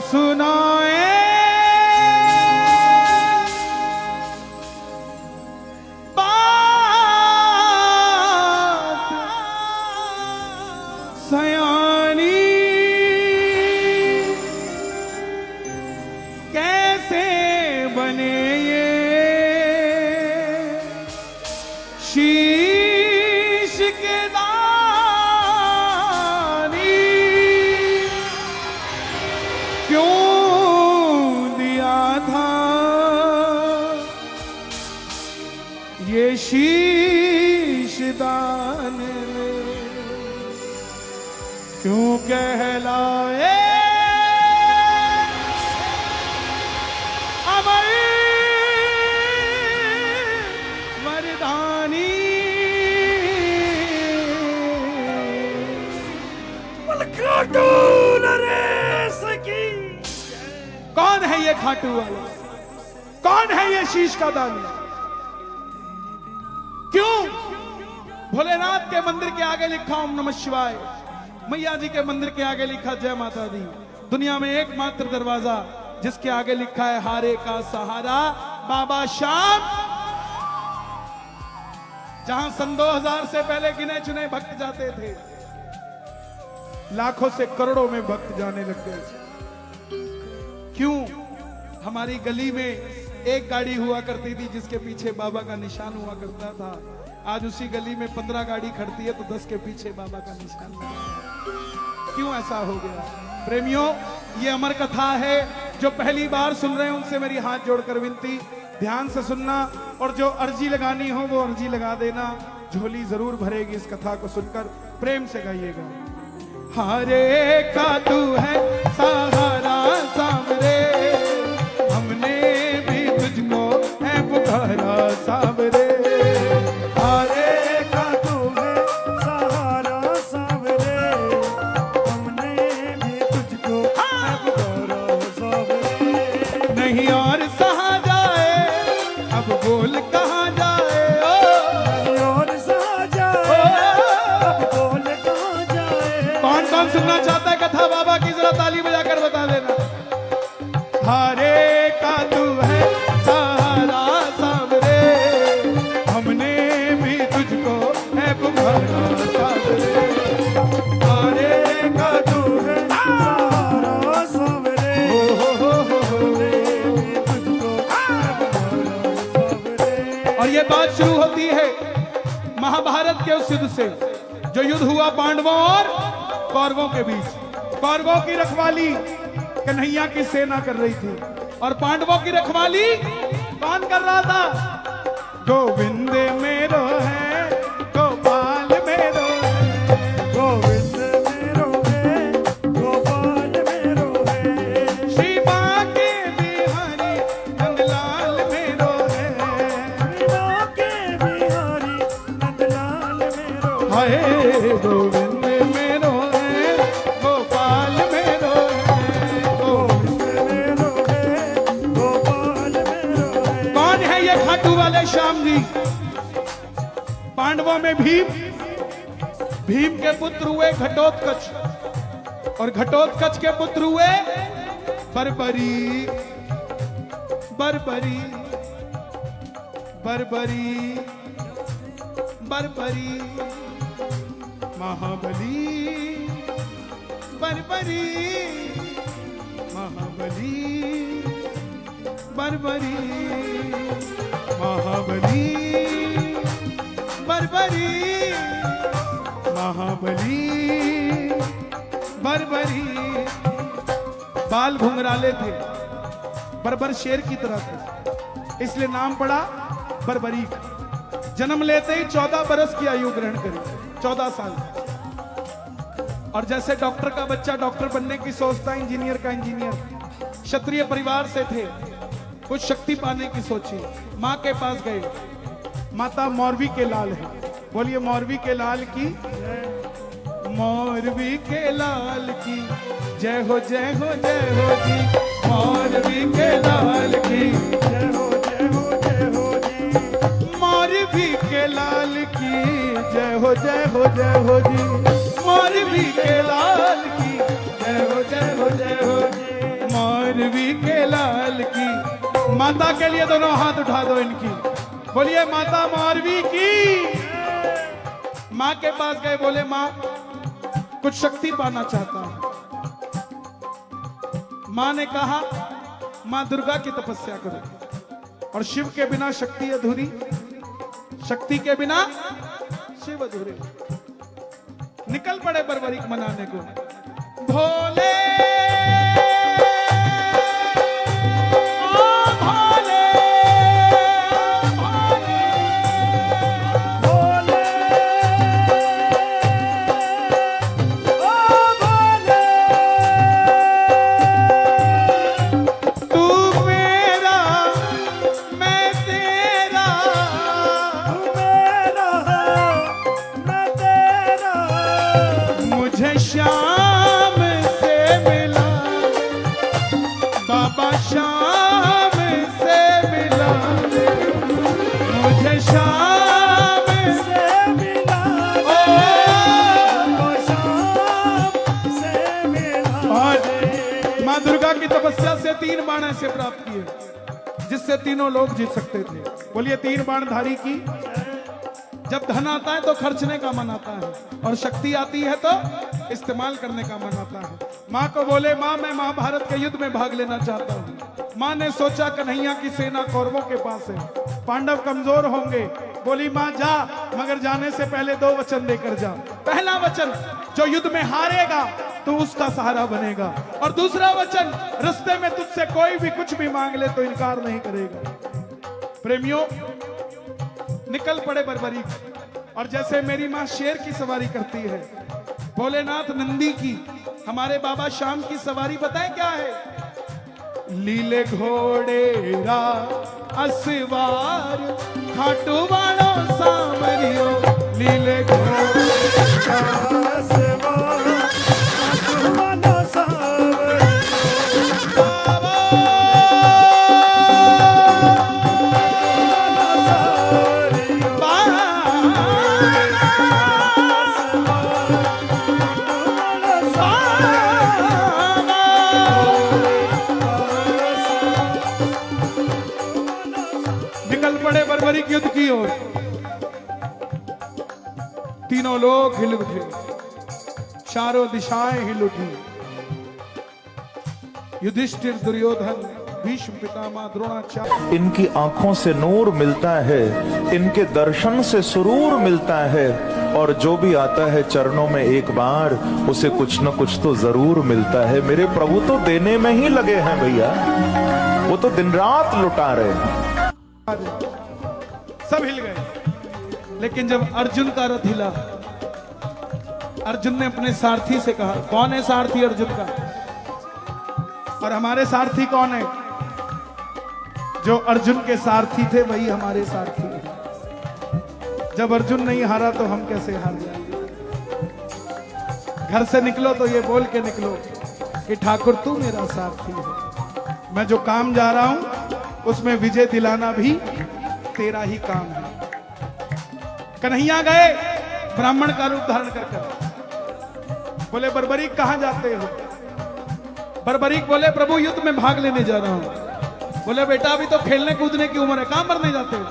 सुनाए बात सयानी, कैसे बने ये शीश के दानी, क्यों दिया था ये शीश दान, क्यों कहलाए अमर वरदानी। कौन है ये खाटू वाला, कौन है ये शीश का दानी? क्यों भोलेनाथ के मंदिर के आगे लिखा ओम नमः शिवाय, मैया जी के मंदिर के आगे लिखा जय माता दी, दुनिया में एकमात्र दरवाजा जिसके आगे लिखा है हारे का सहारा बाबा श्याम, जहां सन 2000 से पहले गिने चुने भक्त जाते थे, लाखों से करोड़ों में भक्त जाने लग गए। क्यों हमारी गली में एक गाड़ी हुआ करती थी जिसके पीछे बाबा का निशान हुआ करता था, आज उसी गली में 15 गाड़ी खड़ती है तो 10 के पीछे बाबा का निशान लगा है। क्यों ऐसा हो गया? प्रेमियों, ये अमर कथा है। जो पहली बार सुन रहे हैं उनसे मेरी हाथ जोड़कर विनती, ध्यान से सुनना और जो अर्जी लगानी हो वो अर्जी लगा देना, झोली जरूर भरेगी इस कथा को सुनकर। प्रेम से गाइएगा। हारे का तू है सहारा सामरे, हमने भी तुझको है पुकारा सामरे। हारे का तू है सहारा सामरे, हमने भी तुझको है पुकारा सामरे। नहीं और सहा जाए अब बोल कहाँ जाए, नहीं और सहा जाए अब बोल कहाँ जाए। कौन कौन सुनना चाहता है कथा बाबा की, जरा ताली बजाकर बता देना। हारे का तू है सहारा सामरे, हमने भी तुझको है पुकारा सामरे। हारे का तू है सहारा सामरे, हमने भी तुझको है पुकारा सामरे। और ये बात शुरू होती है महाभारत के उस युद्ध से जो युद्ध हुआ पांडवों और कौरवों के बीच। कौरवों की रखवाली कन्हैया की सेना कर रही थी और पांडवों की रखवाली कौन कर रहा था? गोविंद मेरो है, गोपाल मेरो है, गोविंद मेरो है, गोपाल मेरो है। श्री बांके बिहारी नंदलाल मेरो है, श्री बांके बिहारी नंदलाल मेरो है। गोविंद श्याम जी। पांडवों में भीम, भीम के पुत्र हुए घटोत्कच और घटोत्कच के पुत्र हुए बर्बरी, बर्बरी, बर्बरी, बर्बरी, महाबली, बर्बरी, महाबली, बर्बरी, महाबली, बर्बरी, महाबली, बर्बरी। बाल घुंघराले थे, बर्बर शेर की तरह थे, इसलिए नाम पड़ा बर्बरीक। जन्म लेते ही 14 बरस की आयु ग्रहण करी, 14 साल। और जैसे डॉक्टर का बच्चा डॉक्टर बनने की सोचता, इंजीनियर का इंजीनियर। क्षत्रिय परिवार से थे, कुछ शक्ति पाने की सोची, माँ के पास गए। माता मौरवी के लाल है, बोलिए मौरवी के लाल की, मौरवी के लाल की जय हो, जय हो, जय हो जी। मौरवी के लाल की जय हो, जय हो, जय हो जी। मौरवी के लाल की जय हो, जय हो, जय हो जी। मौरवी के लाल की जय हो, जय हो, जय हो जी। मारवी के लाल की। माता के लिए दोनों हाथ उठा दो इनकी, बोलिए माता मारवी की। माँ के पास गए, बोले माँ कुछ शक्ति पाना चाहता हूं। माँ ने कहा माँ दुर्गा की तपस्या करो, और शिव के बिना शक्ति अधूरी, शक्ति के बिना शिव अधूरे। निकल पड़े बर्बरीक मनाने को। भोले शाम से मिला बाबा, शाम से मिला मुझे, शाम से मिला शाम से मिला। और माँ दुर्गा की तपस्या से 3 बाण ऐसे प्राप्त किए जिससे तीनों लोग जीत सकते थे। बोलिए 3 बाण धारी की। जब धन आता है तो खर्चने का मन आता है, और शक्ति आती है तो इस्तेमाल करने का मन आता है। माँ को बोले माँ मैं महाभारत के युद्ध में भाग लेना चाहता हूँ। माँ ने सोचा कन्हैया की सेना कौरवों के पास है, पांडव कमजोर होंगे। बोली माँ जा, मगर जाने से पहले 2 वचन देकर जा। पहला वचन, जो युद्ध में हारेगा तो उसका सहारा बनेगा, और दूसरा वचन, रास्ते में तुझसे कोई भी कुछ भी मांग ले तो इनकार नहीं करेगा। प्रेमियों, निकल पड़े बर्बरीक, और जैसे मेरी माँ शेर की सवारी करती है, भोलेनाथ नंदी की, हमारे बाबा शाम की सवारी बताएं क्या है। लीले घोड़े रा असवार खाटू वालों सामरियो, लीले घोड़े रा असवार खाटू वालों सामरियो। बर्बरीक युद्ध की ओर। तीनों लोग हिल उठे, चारों दिशाएं हिल उठी। युधिष्ठिर, दुर्योधन, भीष्म पितामह, द्रोणाचार्य। इनकी आंखों से नूर मिलता है, इनके दर्शन से सुरूर मिलता है, और जो भी आता है चरणों में एक बार, उसे कुछ न कुछ तो जरूर मिलता है। मेरे प्रभु तो देने में ही लगे हैं भैया, वो तो दिन रात लुटा रहे हैं। सब हिल गए, लेकिन जब अर्जुन का रथ हिला, अर्जुन ने अपने सारथी से कहा, कौन है सारथी अर्जुन का? और हमारे सारथी कौन है? जो अर्जुन के सारथी थे वही हमारे सारथी हैं। जब अर्जुन नहीं हारा तो हम कैसे हार जाएंगे? घर से निकलो तो ये बोल के निकलो कि ठाकुर तू मेरा सारथी है, मैं जो काम जा रहा हूं उसमें विजय दिलाना भी तेरा ही काम है। कन्हैया गए ब्राह्मण का रूप धारण कर, बोले बर्बरीक कहां जाते हो? बर्बरीक बोले प्रभु युद्ध में भाग लेने जा रहा हूं। बोले बेटा अभी तो खेलने कूदने की उम्र है, कहां मरने जाते हो?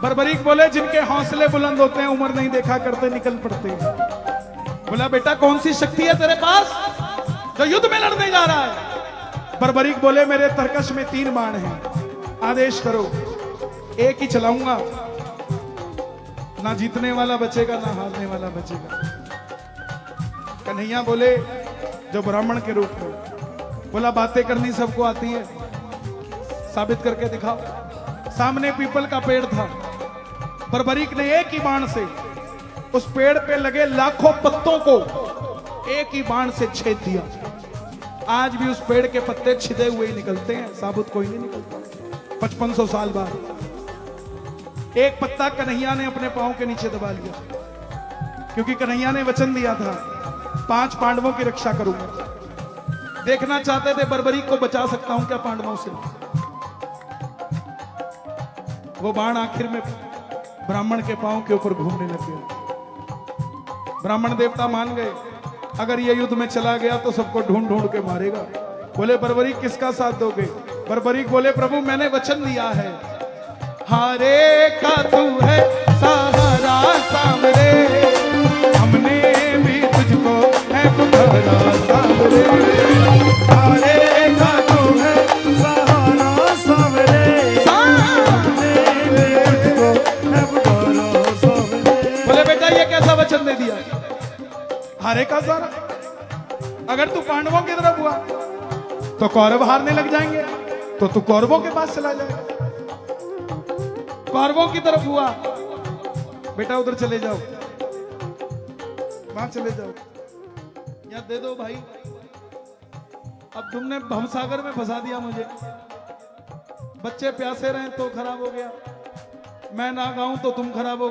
बर्बरीक बोले जिनके हौसले बुलंद होते हैं उम्र नहीं देखा करते, निकल पड़ते हैं। बोला बेटा कौन सी शक्ति है तेरे पास जो युद्ध में लड़ने जा रहा है? बर्बरीक बोले मेरे तरकश में 3 बाण हैं, आदेश करो, एक ही चलाऊंगा, ना जीतने वाला बचेगा ना हारने वाला बचेगा। कन्हैया बोले जो ब्राह्मण के रूप में, बोला बातें करनी सबको आती है, साबित करके दिखाओ। सामने पीपल का पेड़ था, बर्बरीक ने एक ही बाण से उस पेड़ पे लगे लाखों पत्तों को एक ही बाण से छेद दिया। आज भी उस पेड़ के पत्ते छिदे हुए ही निकलते हैं, साबुत कोई नहीं निकलता। 5500 साल बाद एक पत्ता कन्हैया ने अपने पांव के नीचे दबा लिया, क्योंकि कन्हैया ने वचन दिया था 5 पांडवों की रक्षा करूंगा। देखना चाहते थे बर्बरीक को बचा सकता हूं क्या पांडवों से। वो बाण आखिर में ब्राह्मण के पांव के ऊपर घूमने लग गया। ब्राह्मण देवता मान गए, अगर ये युद्ध में चला गया तो सबको ढूंढ ढूंढ के मारेगा, बोले बर्बरीक किसका साथ दोगे? बर्बरीक बोले प्रभु मैंने वचन दिया है, हारे का तू है सहारा सामरे, हमने भी तुझको है पुकारा सामरे, हारे का तू है सहारा सामरे, हमने भी तुझको है पुकारा सामरे। बोले बेटा ये कैसा वचन दे दिया, हारे का सहारा? अगर तू पांडवों की तरफ हुआ तो कौरव हारने लग जाएंगे, तो तू कौरवों के पास चला जाएगा। कौरवों की तरफ हुआ, बेटा उधर चले जाओ, वहां चले जाओ, या दे दो भाई, अब तुमने भवसागर में फंसा दिया मुझे। बच्चे प्यासे रहे तो खराब हो गया, मैं ना गाऊं तो तुम खराब हो